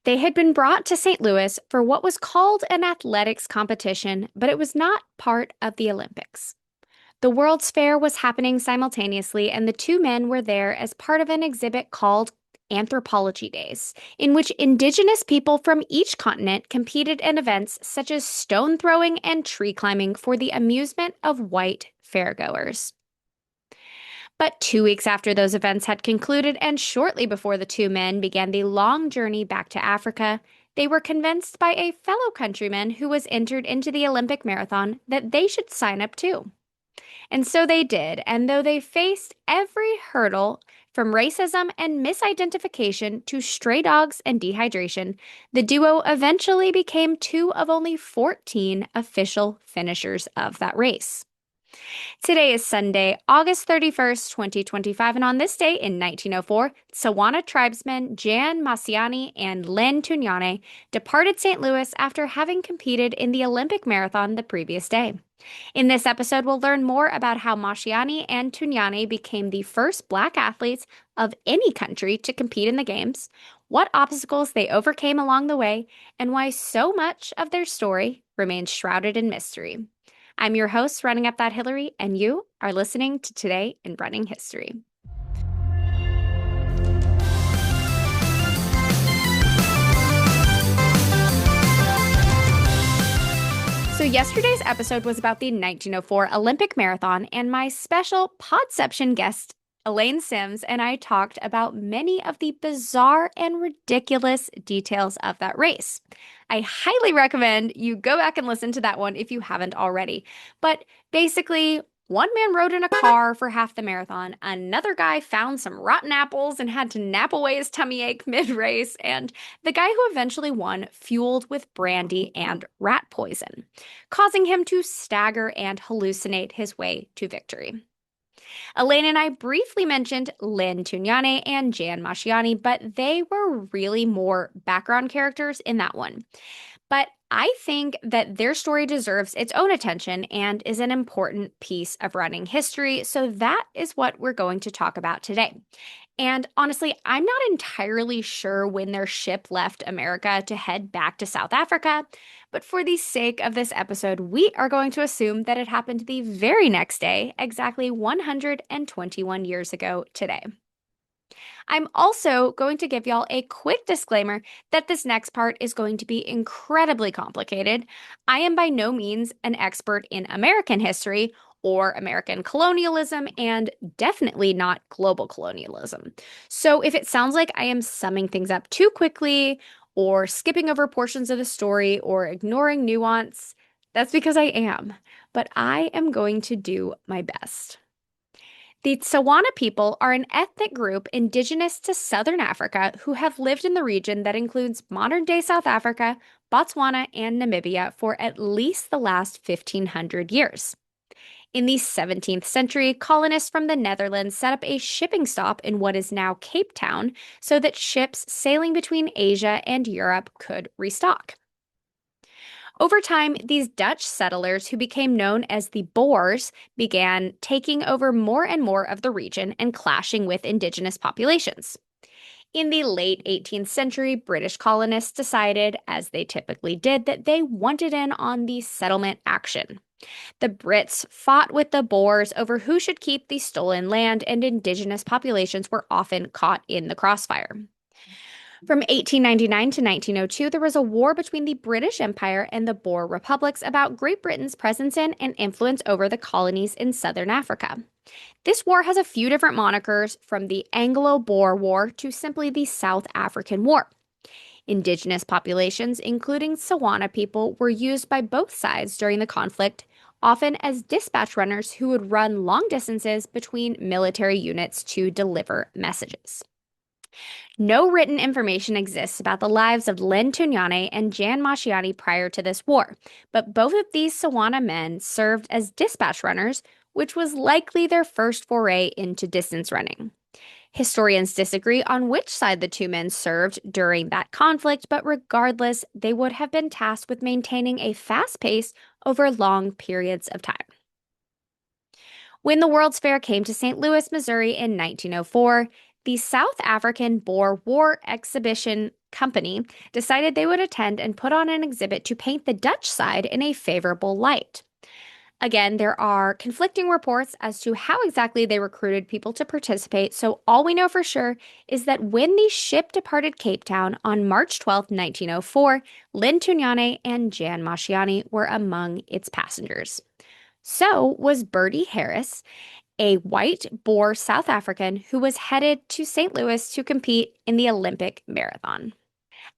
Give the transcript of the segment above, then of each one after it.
They had been brought to St. Louis for what was called an athletics competition, but it was not part of the Olympics. The World's Fair was happening simultaneously, and the two men were there as part of an exhibit called Anthropology Days, in which indigenous people from each continent competed in events such as stone throwing and tree climbing for the amusement of white fairgoers. But 2 weeks after those events had concluded, and shortly before the two men began the long journey back to Africa, they were convinced by a fellow countryman who was entered into the Olympic marathon that they should sign up too. And so they did, and though they faced every hurdle from racism and misidentification to stray dogs and dehydration, the duo eventually became two of only 14 official finishers of that race. Today is Sunday, August 31st, 2025, and on this day in 1904, Tswana tribesmen Jan Mashiani and Taunyane departed St. Louis after having competed in the Olympic marathon the previous day. In this episode, we'll learn more about how Mashiani and Taunyane became the first Black athletes of any country to compete in the Games, what obstacles they overcame along the way, and why so much of their story remains shrouded in mystery. I'm your host, Running Up That Hillary, and you are listening to Today in Running History. So yesterday's episode was about the 1904 Olympic Marathon, and my special Podception guest, Elaine Sims, and I talked about many of the bizarre and ridiculous details of that race. I highly recommend you go back and listen to that one if you haven't already. But basically, one man rode in a car for half the marathon, another guy found some rotten apples and had to nap away his tummy ache mid-race, and the guy who eventually won fueled with brandy and rat poison, causing him to stagger and hallucinate his way to victory. Elaine and I briefly mentioned Taunyane and Jan Mashiani, but they were really more background characters in that one. But I think that their story deserves its own attention and is an important piece of running history, so that is what we're going to talk about today. And honestly, I'm not entirely sure when their ship left America to head back to South Africa, but for the sake of this episode, we are going to assume that it happened the very next day, exactly 121 years ago today. I'm also going to give y'all a quick disclaimer that this next part is going to be incredibly complicated. I am by no means an expert in American history or American colonialism, and definitely not global colonialism. So if it sounds like I am summing things up too quickly, or skipping over portions of the story, or ignoring nuance, that's because I am. But I am going to do my best. The Tswana people are an ethnic group indigenous to southern Africa who have lived in the region that includes modern-day South Africa, Botswana, and Namibia for at least the last 1,500 years. In the 17th century, colonists from the Netherlands set up a shipping stop in what is now Cape Town so that ships sailing between Asia and Europe could restock. Over time, these Dutch settlers, who became known as the Boers, began taking over more and more of the region and clashing with indigenous populations. In the late 18th century, British colonists decided, as they typically did, that they wanted in on the settlement action. The Brits fought with the Boers over who should keep the stolen land, and indigenous populations were often caught in the crossfire. From 1899 to 1902, there was a war between the British Empire and the Boer republics about Great Britain's presence in and influence over the colonies in southern Africa. This war has a few different monikers, from the Anglo-Boer War to simply the South African War. Indigenous populations, including Tswana people, were used by both sides during the conflict, often as dispatch runners who would run long distances between military units to deliver messages. No written information exists about the lives of Taunyane and Jan Mashiani prior to this war, but both of these Tswana men served as dispatch runners, which was likely their first foray into distance running. Historians disagree on which side the two men served during that conflict, but regardless, they would have been tasked with maintaining a fast pace over long periods of time. When the World's Fair came to St. Louis, Missouri in 1904, the South African Boer War exhibition company decided they would attend and put on an exhibit to paint the Dutch side in a favorable light. Again, there are conflicting reports as to how exactly they recruited people to participate, so all we know for sure is that when the ship departed Cape Town on March 12, 1904, Lynn Taunyane and Jan Mashiani were among its passengers. So was Bertie Harris, a white Boer South African who was headed to St. Louis to compete in the Olympic marathon.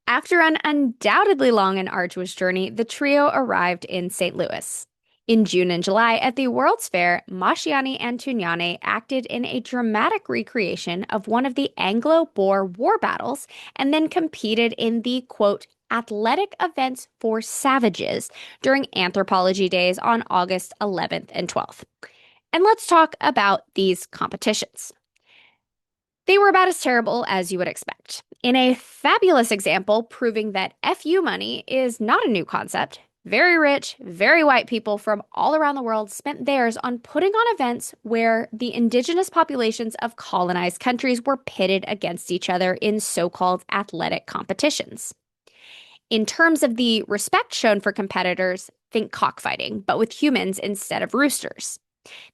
After an undoubtedly long and arduous journey, the trio arrived in St. Louis. In June and July at the World's Fair, Mashiani and Taunyane acted in a dramatic recreation of one of the Anglo-Boer war battles and then competed in the, quote, athletic events for savages during Anthropology Days on August 11th and 12th. And let's talk about these competitions. They were about as terrible as you would expect. In a fabulous example proving that FU money is not a new concept, very rich, very white people from all around the world spent theirs on putting on events where the indigenous populations of colonized countries were pitted against each other in so-called athletic competitions. In terms of the respect shown for competitors, think cockfighting, but with humans instead of roosters.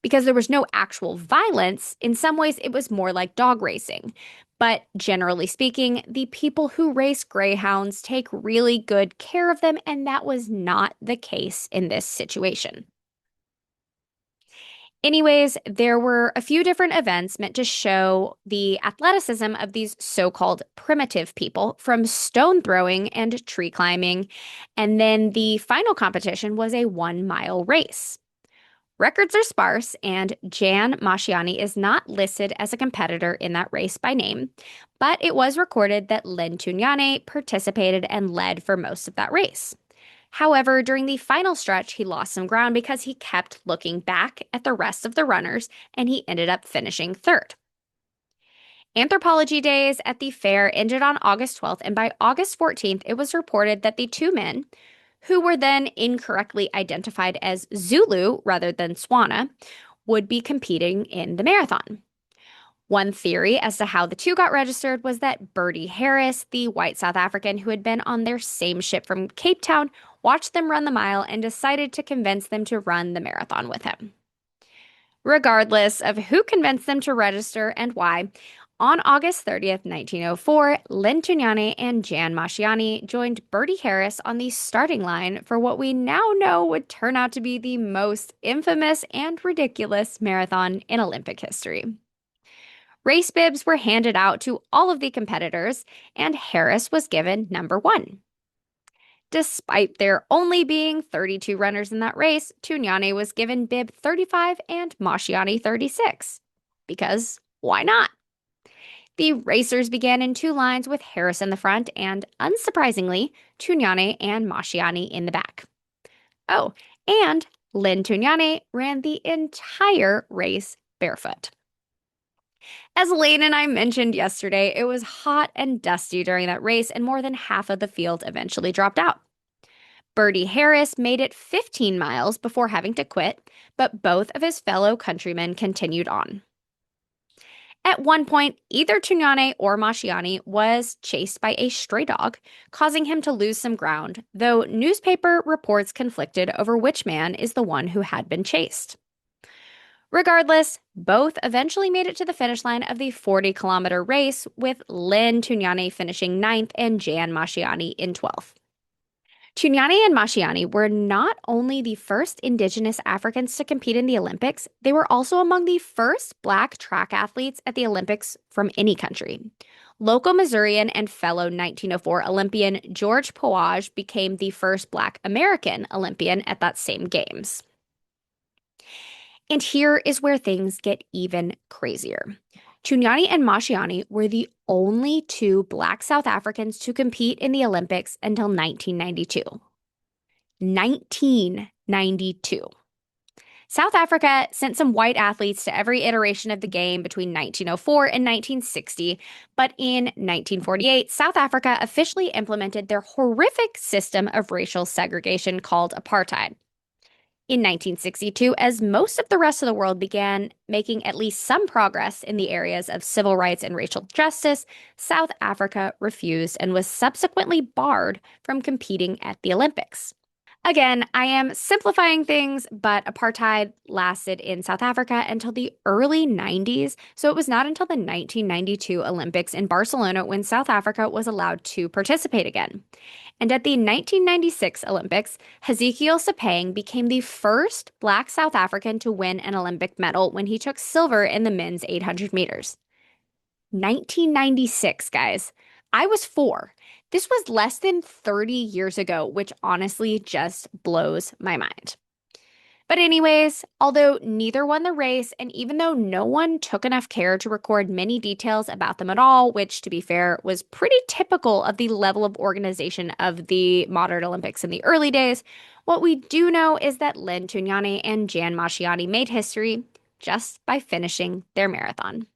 Because there was no actual violence, in some ways it was more like dog racing. But generally speaking, the people who race greyhounds take really good care of them, and that was not the case in this situation. Anyways, there were a few different events meant to show the athleticism of these so-called primitive people, from stone throwing and tree climbing, and then the final competition was a 1-mile race. Records are sparse, and Jan Mashiani is not listed as a competitor in that race by name, but it was recorded that Lynn Taunyane participated and led for most of that race. However, during the final stretch, he lost some ground because he kept looking back at the rest of the runners, and he ended up finishing third. Anthropology Days at the fair ended on August 12th, and by August 14th, it was reported that the two men, who were then incorrectly identified as Zulu rather than Tswana, would be competing in the marathon. One theory as to how the two got registered was that Bertie Harris, the white South African who had been on their same ship from Cape Town, watched them run the mile and decided to convince them to run the marathon with him. Regardless of who convinced them to register and why, on August 30th, 1904, Lynn Taunyane and Jan Mashiani joined Bertie Harris on the starting line for what we now know would turn out to be the most infamous and ridiculous marathon in Olympic history. Race bibs were handed out to all of the competitors, and Harris was given number 1. Despite there only being 32 runners in that race, Taunyane was given bib 35 and Mashiani 36. Because why not? The racers began in 2 lines with Harris in the front and, unsurprisingly, Taunyane and Mashiani in the back. Oh, and Lynn Taunyane ran the entire race barefoot. As Elaine and I mentioned yesterday, it was hot and dusty during that race, and more than half of the field eventually dropped out. Bertie Harris made it 15 miles before having to quit, but both of his fellow countrymen continued on. At one point, either Taunyane or Mashiani was chased by a stray dog, causing him to lose some ground, though newspaper reports conflicted over which man is the one who had been chased. Regardless, both eventually made it to the finish line of the 40-kilometer race, with Lynn Taunyane finishing 9th and Jan Mashiani in 12th. Taunyane and Mashiani were not only the first indigenous Africans to compete in the Olympics, they were also among the first Black track athletes at the Olympics from any country. Local Missourian and fellow 1904 Olympian George Powage became the first Black American Olympian at that same Games. And here is where things get even crazier. Taunyane and Mashiani were the only 2 Black South Africans to compete in the Olympics until 1992. 1992. South Africa sent some white athletes to every iteration of the game between 1904 and 1960, but in 1948, South Africa officially implemented their horrific system of racial segregation called apartheid. In 1962, as most of the rest of the world began making at least some progress in the areas of civil rights and racial justice, South Africa refused and was subsequently barred from competing at the Olympics. Again, I am simplifying things, but apartheid lasted in South Africa until the early 90s, so it was not until the 1992 Olympics in Barcelona when South Africa was allowed to participate again. And at the 1996 Olympics, Hezekiel Sepang became the first Black South African to win an Olympic medal when he took silver in the men's 800 meters. 1996, guys. I was 4. This was less than 30 years ago, which honestly just blows my mind. But anyways, although neither won the race, and even though no one took enough care to record many details about them at all, which to be fair was pretty typical of the level of organization of the modern Olympics in the early days, what we do know is that Len Taunyane and Jan Mashiani made history just by finishing their marathon.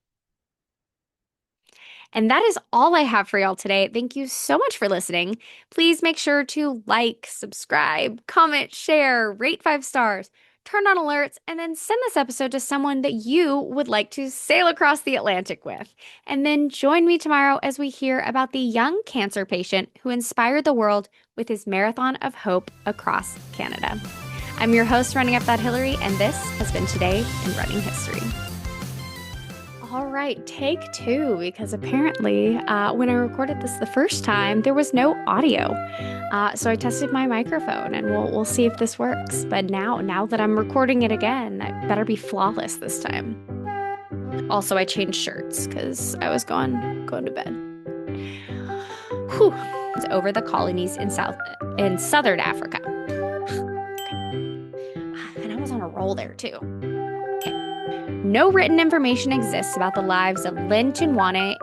And that is all I have for y'all today. Thank you so much for listening. Please make sure to like, subscribe, comment, share, rate 5 stars, turn on alerts, and then send this episode to someone that you would like to sail across the Atlantic with. And then join me tomorrow as we hear about the young cancer patient who inspired the world with his marathon of hope across Canada. I'm your host, Running Up That Hillary, and this has been Today in Running History. All right, take 2, because apparently when I recorded this the first time, there was no audio. So I tested my microphone, and we'll see if this works. But now that I'm recording it again, I better be flawless this time. Also, I changed shirts because I was going to bed. Whew. It's over the colonies in southern Africa. And I was on a roll there too. No written information exists about the lives of Len Taunyane,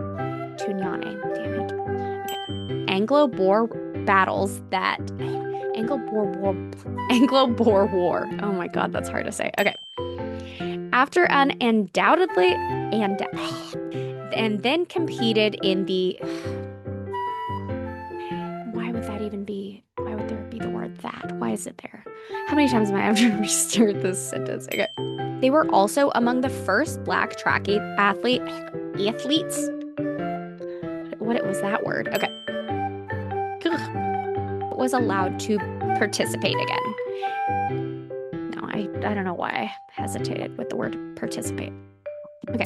Anglo-Boer battles that Anglo-Boer War. Oh my God, that's hard to say. Okay. After an and then competed in the. Why would there be the word that? Why is it there? How many times am I having to restart this sentence? Okay. They were also among the first Black track athletes. What was that word? Okay. Was allowed to participate again. No, I don't know why I hesitated with the word participate. Okay.